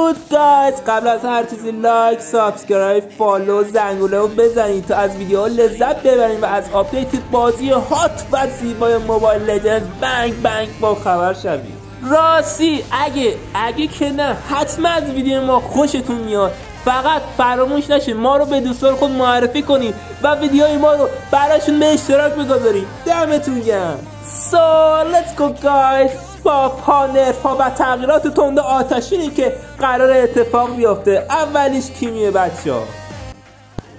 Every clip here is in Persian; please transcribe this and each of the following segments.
درود گایز، قبل از هر چیزی لایک، سابسکرایب، فالو، زنگوله رو بزنید تا از ویدیوها لذت ببرید و از آپدیت بازی هات و زیبای موبایل لجندز بنگ بنگ با خبر شوید. راستی اگه که نه حتما از ویدیو ما خوشتون میاد، فقط فراموش نشه ما رو به دوستان خود معرفی کنید و ویدیوهای ما رو براشون به اشتراک بگذارید. دمتون گرم. So let's go guys، پا نرف‌ها و تغییرات تند آتشینی که قرار اتفاق بیفته. اولیش کیمیه بچه‌ها.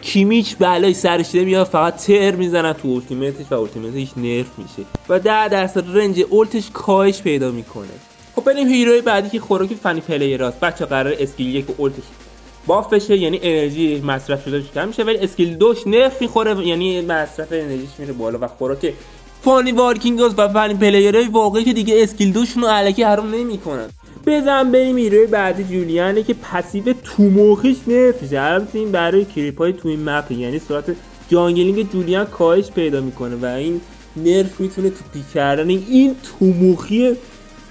کیمی هیچ بلایی سرش نمیاد، فقط تر میزنن تو اولتیمیتش و اولتیمیتش نرف میشه و 10% رنج اولتش کاهش پیدا میکنه. خب بریم هیروی بعدی که خوراک فنی پلیراست. بچه‌ها قرار اسکیل 1 اولتش باف بشه، یعنی انرژی مصرف شده کم میشه، ولی اسکیل 2 نرف میخوره، یعنی مصرف انرژیش میره بالا و خوراک فانی وارکینگز و فنی پلیرهای واقعی که دیگه اسکیل 2 شون رو الکی حرام نمیکنن. بزن بریم هیروی بعدی جولیانه که پسیو توموخیش نرف میشه. البته این برای کریپای تو این مپ، یعنی سرعت جانگلینگ جولیان کاهش پیدا میکنه و این نرف میتونه تو پیک کردن این توموخی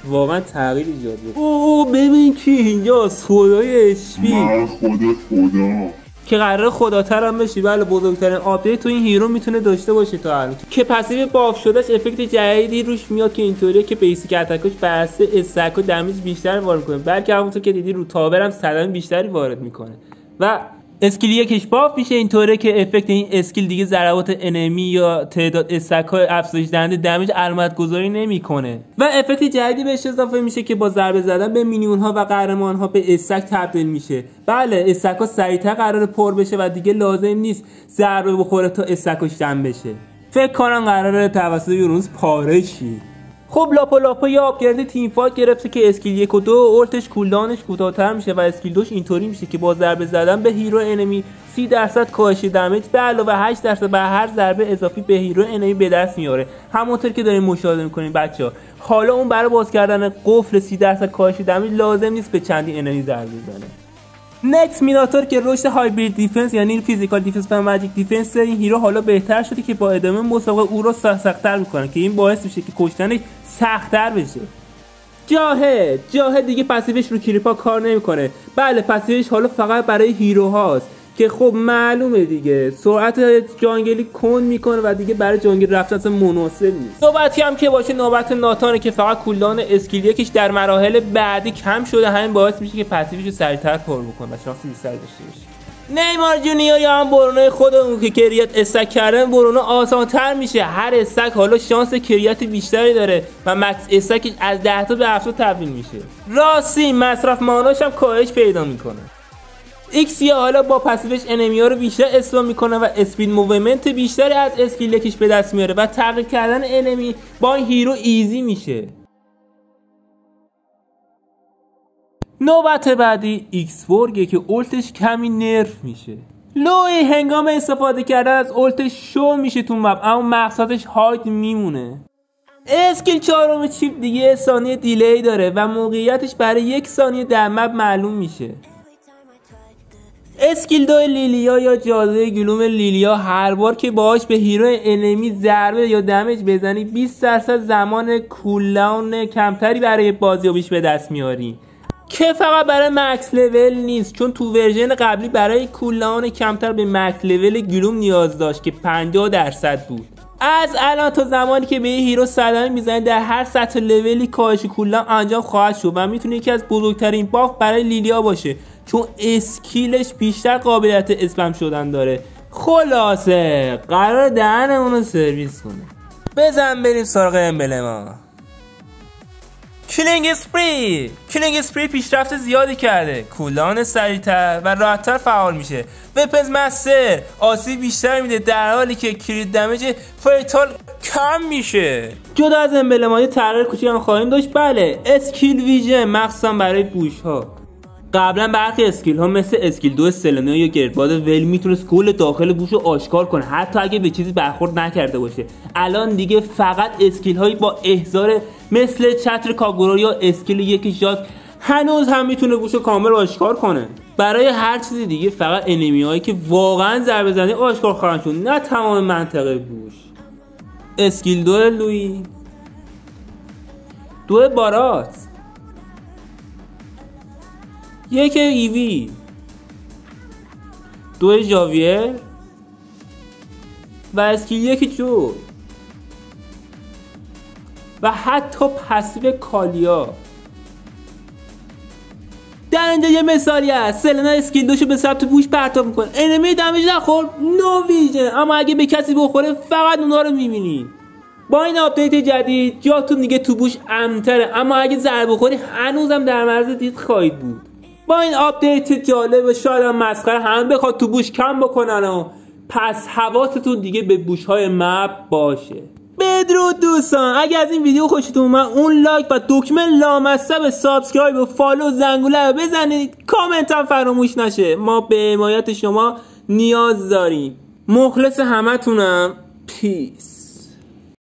واقعا تغییر ایجاد کنه. اوه ببین کی اینجاست، خدای اشپی، خدا که قراره خداتر هم بشی. بله بزرگترین آپدیت تو این هیرو میتونه داشته باشه تا الان، که پسیو باف شدهش افکت جدیدی روش میاد که اینطوریه که بیسیک اتکاش بسته استک و دمیج بیشتر وارد کنه، بلکه همونطور که دیدی رو تاور هم صدمه بیشتری وارد میکنه و اسکیل یکش باف میشه، اینطوره که افکت این اسکیل دیگه ضربات انمی یا تعداد استک های افزایش دهنده دمیج علامت گذاری نمیکنه و افکت جدیدی بهش اضافه میشه که با ضربه زدن به مینیون ها و قهرمان ها به استک تبدیل میشه. بله استک ها سریعتر قراره پر بشه و دیگه لازم نیست ضربه بخوره تا استکش جمع بشه. فکر کنم قراره توسط یونوس پاره شی. خب لاپا یا آپگرید تیم فایت گرفته که اسکیل 1 و 2 اولتش کولدانش کوتاه‌تر میشه و اسکیل 2 اینطوری میشه که با ضربه زدن به هیرو انمی 30% کاهش دمیج به علاوه 8% بر هر ضربه اضافی به هیرو انمی به دست میاره. همونطور که دارین مشاهده میکنین بچه‌ها، حالا اون برای باز کردن قفل 30% کاهش دمیج لازم نیست به چندین انمی ضربه بزنه. نکس میناتور که رشد هایبرید دیفنس یعنی فیزیکال دیفنس و ماجیک دیفنس این هیرو حالا بهتر شده که با ادامه مسابقه او رو سخت‌تر میکنه که این باعث میشه که کشتنش سخت‌تر بشه. جاهد دیگه پسیوش رو کریپا کار نمیکنه. بله پسیوش حالا فقط برای هیرو هاست که خب معلومه دیگه سرعت جانگلی کند میکنه و دیگه برای جانگل رفتن اصلا مناسب نیست. نوبتی هم که باشه نوبت ناتانه که فقط کولدان اسکیل یکش در مراحل بعدی کم شده، همین باعث میشه که پسیوش رو سریعتر پر بکنه و شانس بیشتر داشته باشه. نیمار جونیور یا هم برونای خودمون که کریت استک کردن برونا آسان‌تر میشه. هر استک حالا شانس کریت بیشتری داره و مکس استک از 10 تا به 70 تبدیل میشه. راستی مصرف ماناش هم کاهش پیدا میکنه. ایکسیا حالا با پسیوش انمی‌ها رو بیشتر اسلام میکنه و اسپید موومنت بیشتری از اسکیل یکش به دست میاره و تغییر کردن انمی با این هیرو ایزی میشه. نوبت بعدی ایکسورگه که اولتش کمی نرف میشه. لوی هنگام استفاده کردن از اولتش شو میشه تو مپ، اما مقصدش هاید میمونه. اسکیل 4 چیپ دیگه ثانیه دیلی داره و موقعیتش برای 1 ثانیه در مپ معلوم میشه. اسکیل 2 لیلیا یا جاذبه گلوم لیلیا هر بار که باهاش به هیرو انمی ضربه یا دمیج بزنی 20% زمان کولداون کمتری برای بازیابیش به دست میاری، که فقط برای مکس لول نیست، چون تو ورژن قبلی برای کولداون کمتر به مکس لول گلوم نیاز داشت که 50% بود. از الان تا زمانی که به یه هیرو صدمه میزنی در هر سطح لولی کاهش کولداون انجام خواهد شد و میتونه یکی از بزرگترین باف برای لیلیا باشه، چون اسکیلش بیشتر قابلیت اسپم شدن داره. خلاصه قرار دهنمون رو سرویس کنه. بزن بریم سراغ امبلما. کلینگ اسپری پیشرفت زیادی کرده، کولداون سریعتر و راحت‌تر فعال میشه. وپنز مستر آسیب بیشتر میده در حالی که کریت دمیج فیتال کم میشه. جدا از امبلمای تغییر کوچیک هم خواهیم داشت. بله اسکیل ویژن مخصوصا برای بوش ها. قبلا برخی اسکیل ها مثل اسکیل 2 سلنا یا گردباد ول میتونست کل داخل بوش رو آشکار کنه حتی اگه به چیزی برخورد نکرده باشه. الان دیگه فقط اسکیل هایی با احضار مثل چتر کاگورو یا اسکیل 1 شات هنوز هم میتونه بوش رو کامل آشکار کنه. برای هر چیزی دیگه فقط انمی هایی که واقعا ضربه زنی آشکار خواهند شد، نه تمام منطقه بوش. اسکیل 2 لوی، 2 بارات، یک ایوی، 2 ژاویر و اسکیل 1 جو و حتی پسیو کالیا. در اینجا یه مثالی هست، سلنا اسکیل 2 شو به سمت بوش پرتاب میکنه، انمی دمیج نخور، نو ویژن، اما اگه به کسی بخوره فقط اونا رو میبینی. با این آپدیت جدید جاتون دیگه تو بوش امن‌تره، اما اگه ضربه بخوری هنوزم در معرض دید خواهید بود. با این آپدیت جالب و شاید هم مسخره همه بخواد تو بوش کم بکنن و پس حواستون دیگه به بوش های مپ باشه. بدرود دوستان، اگه از این ویدیو خوشتون اومد اون لایک و دکمه لامصب سابسکرایب و فالو زنگوله رو بزنید، کامنت هم فراموش نشه، ما به حمایت شما نیاز داریم. مخلص همتونم. پیس.